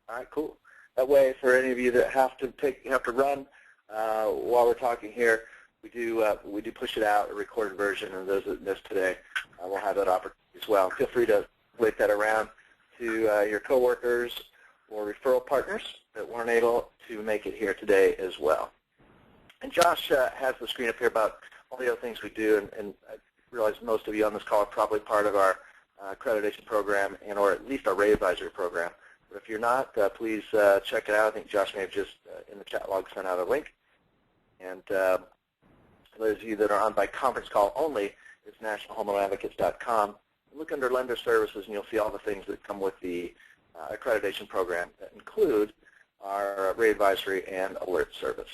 All right, cool. That way, for any of you that have to run while we're talking here, we do push it out, a recorded version, and those that missed today will have that opportunity as well. Feel free to flip that around to your coworkers or referral partners that weren't able to make it here today as well. And Josh has the screen up here about all the other things we do, and I realize most of you on this call are probably part of our accreditation program and or at least our rate advisory program. But if you're not, please check it out. I think Josh may have just in the chat log sent out a link. And for those of you that are on by conference call only, it's nationalhomeloanadvocates.com. Look under lender services and you'll see all the things that come with the accreditation program that include our rate advisory and alert service.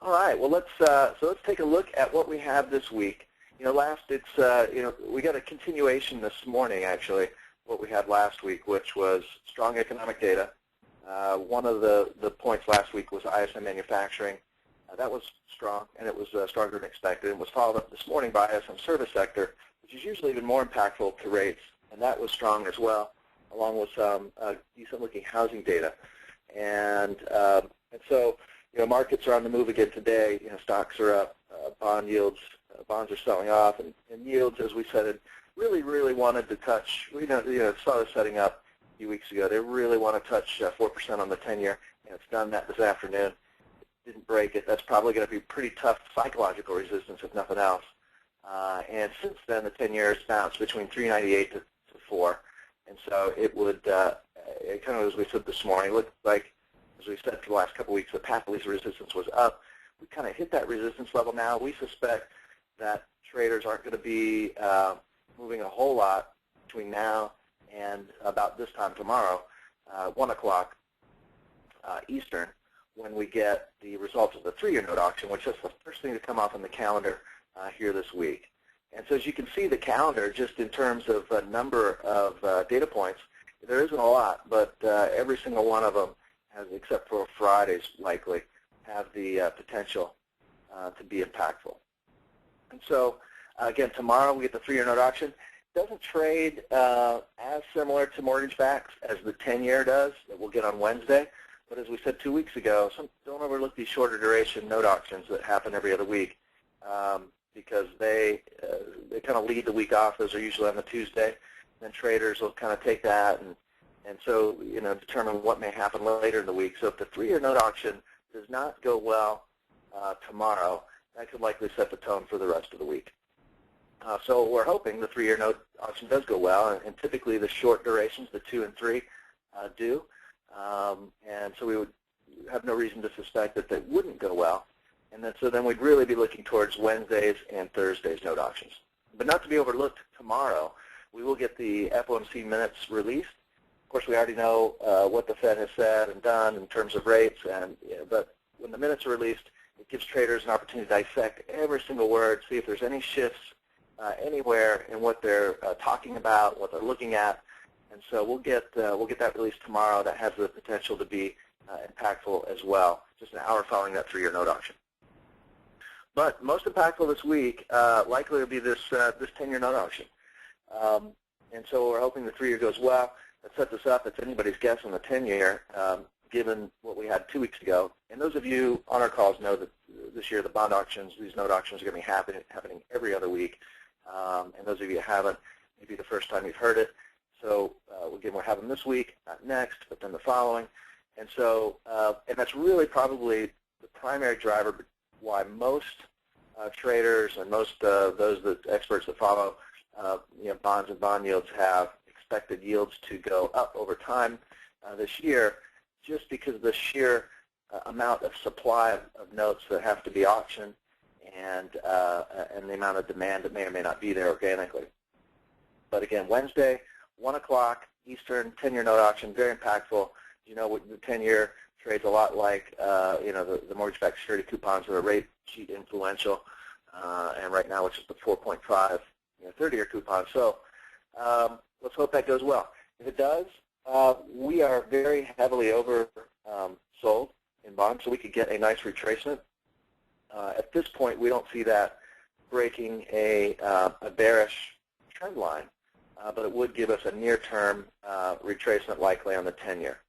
All right, well let's take a look at what we have this week. We got a continuation this morning actually, what we had last week, which was strong economic data. One of the points last week was ISM manufacturing. That was strong, and it was stronger than expected. It was followed up this morning by ISM service sector, which is usually even more impactful to rates, and that was strong as well, along with some decent-looking housing data. And so, markets are on the move again today. Stocks are up, bond yields, bonds are selling off, and yields, as we said, really wanted to touch. We saw this setting up a few weeks ago. They really want to touch 4% on the 10-year, and it's done that this afternoon. It didn't break it. That's probably going to be pretty tough psychological resistance, if nothing else. And since then, the 10-year has bounced between 398 to 4, and so it would, it kind of as we said this morning, looked like, as we said for the last couple of weeks, the path of least resistance was up. We kind of hit that resistance level now. We suspect that traders aren't going to be moving a whole lot between now and about this time tomorrow, 1 o'clock Eastern, when we get the results of the 3-year note auction, which is the first thing to come off on the calendar here this week. And so as you can see, the calendar, just in terms of a number of data points, there isn't a lot, but every single one of them has, except for Fridays likely, have the potential to be impactful. And so, again, tomorrow we get the 3-year note auction. It doesn't trade as similar to mortgage backs as the 10-year does that we'll get on Wednesday. But as we said 2 weeks ago, don't overlook these shorter duration note auctions that happen every other week because they kind of lead the week off. Those are usually on the Tuesday. Then traders will kind of take that and so determine what may happen later in the week. So if the 3-year note auction does not go well tomorrow, that could likely set the tone for the rest of the week. So we're hoping the 3-year note auction does go well, and typically the short durations, the 2 and 3, do. And so we would have no reason to suspect that they wouldn't go well. And then we'd really be looking towards Wednesdays and Thursdays note auctions. But not to be overlooked, tomorrow we will get the FOMC minutes released. Of course, we already know what the Fed has said and done in terms of rates, but when the minutes are released, it gives traders an opportunity to dissect every single word, see if there's any shifts anywhere in what they're talking about, what they're looking at. And so we'll get that released tomorrow. That has the potential to be impactful as well, just an hour following that 3-year note auction. But most impactful this week likely will be this 10-year note auction. And so we're hoping the 3-year goes well. That sets us up. It's anybody's guess on the 10-year, given what we had 2 weeks ago. And those of you on our calls know that this year the bond auctions, these note auctions are going to be happening every other week. And those of you who haven't, maybe the first time you've heard it. So again, we're having this week, not next, but then the following. And so, and that's really probably the primary driver why most traders and most those experts that follow bonds and bond yields have expected yields to go up over time this year, just because of the sheer amount of supply of notes that have to be auctioned and the amount of demand that may or may not be there organically. But again, Wednesday, 1 o'clock Eastern, 10-year note auction, very impactful. The 10-year trades a lot like the mortgage-backed security coupons that are rate sheet influential, and right now it's just the 4.5 30-year coupon. So let's hope that goes well. If it does, we are very heavily oversold in bonds, so we could get a nice retracement. At this point, we don't see that breaking a bearish trend line. but it would give us a near-term retracement likely on the 10-year.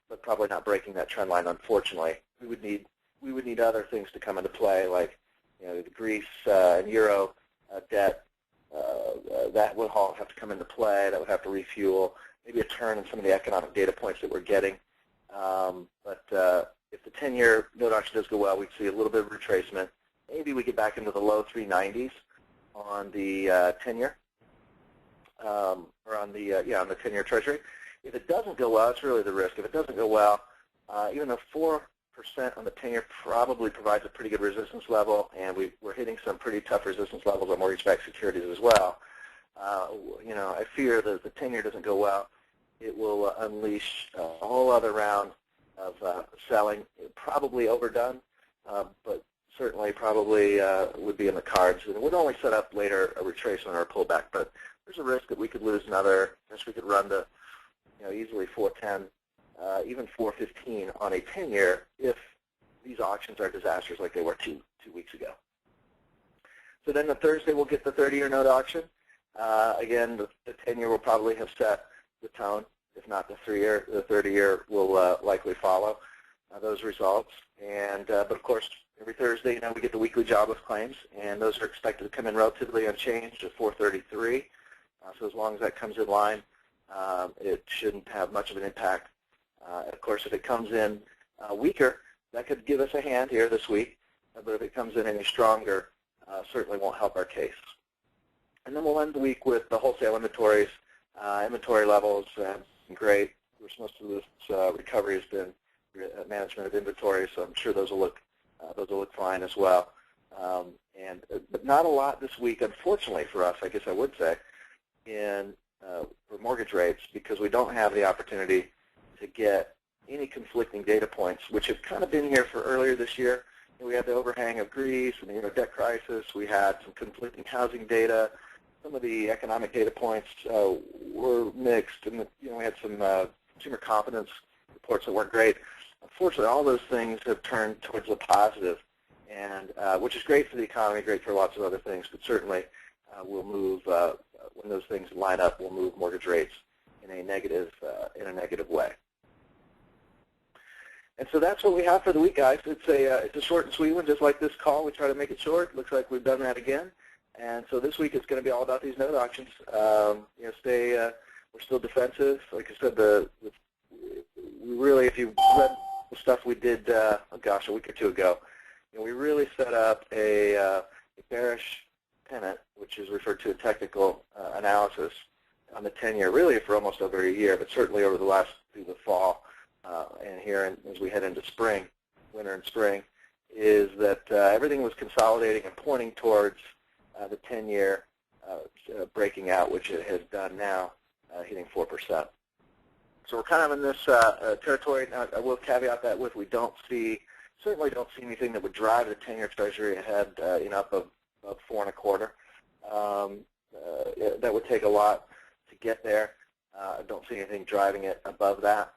But probably not breaking that trend line, unfortunately. We would need other things to come into play, like the Greece and Euro debt. That would all have to come into play. That would have to refuel. Maybe a turn in some of the economic data points that we're getting. But if the 10-year note auction does go well, we'd see a little bit of retracement. Maybe we get back into the low 390s on the 10-year, or on the 10-year Treasury. If it doesn't go well, it's really the risk. If it doesn't go well, even though 4% on the 10-year probably provides a pretty good resistance level, and we're hitting some pretty tough resistance levels on mortgage-backed securities as well. I fear that if the 10-year doesn't go well, it will unleash a whole other round of selling. Probably overdone, but certainly probably would be in the cards. And it would only set up later a retracement or a pullback, but there's a risk that we could lose another, we could run to easily 410, even 415 on a 10-year if these auctions are disasters like they were two weeks ago. So then the Thursday we'll get the 30-year note auction. Again, the 10-year will probably have set the tone. If not the 3-year, the 30-year will likely follow those results. And but of course, every Thursday, we get the weekly jobless claims, and those are expected to come in relatively unchanged at 433. So as long as that comes in line, it shouldn't have much of an impact. Of course, if it comes in weaker, that could give us a hand here this week. But if it comes in any stronger, certainly won't help our case. And then we'll end the week with the wholesale inventories. Inventory levels have been great. Of course, most of this recovery has been management of inventory, so I'm sure those will look fine as well. But not a lot this week, unfortunately for us, I guess I would say, for mortgage rates, because we don't have the opportunity to get any conflicting data points, which have kind of been here for earlier this year. We had the overhang of Greece and the debt crisis. We had some conflicting housing data. Some of the economic data points were mixed, and we had some consumer confidence reports that weren't great. Unfortunately, all those things have turned towards the positive, and which is great for the economy, great for lots of other things, but certainly will move, when those things line up, will move mortgage rates in a negative way. And so that's what we have for the week, guys. It's a short and sweet one, just like this call. We try to make it short. Looks like we've done that again. And so this week it's going to be all about these note auctions. We're still defensive. Like I said, we really, if you read the stuff we did, a week or two ago, we really set up a bearish pennant, which is referred to a technical analysis on the 10-year, really for almost over a year, but certainly over the through the fall and here as we head into spring, winter and spring, is that everything was consolidating and pointing towards the 10-year breaking out, which it has done now, hitting 4%. So we're kind of in this territory. Now, I will caveat that with we certainly don't see anything that would drive the 10-year Treasury ahead, up of 4.25. That would take a lot to get there. I don't see anything driving it above that.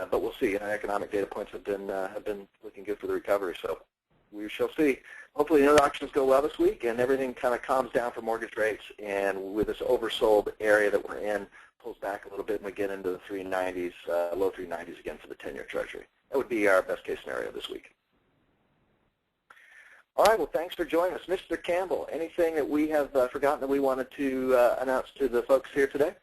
But we'll see. Economic data points have been looking good for the recovery, so we shall see. Hopefully, the note auctions go well this week, and everything kind of calms down for mortgage rates. And with this oversold area that we're in, pulls back a little bit, and we get into the 390s, low 390s again for the 10-year Treasury. That would be our best case scenario this week. All right. Well, thanks for joining us, Mr. Campbell. Anything that we have forgotten that we wanted to announce to the folks here today?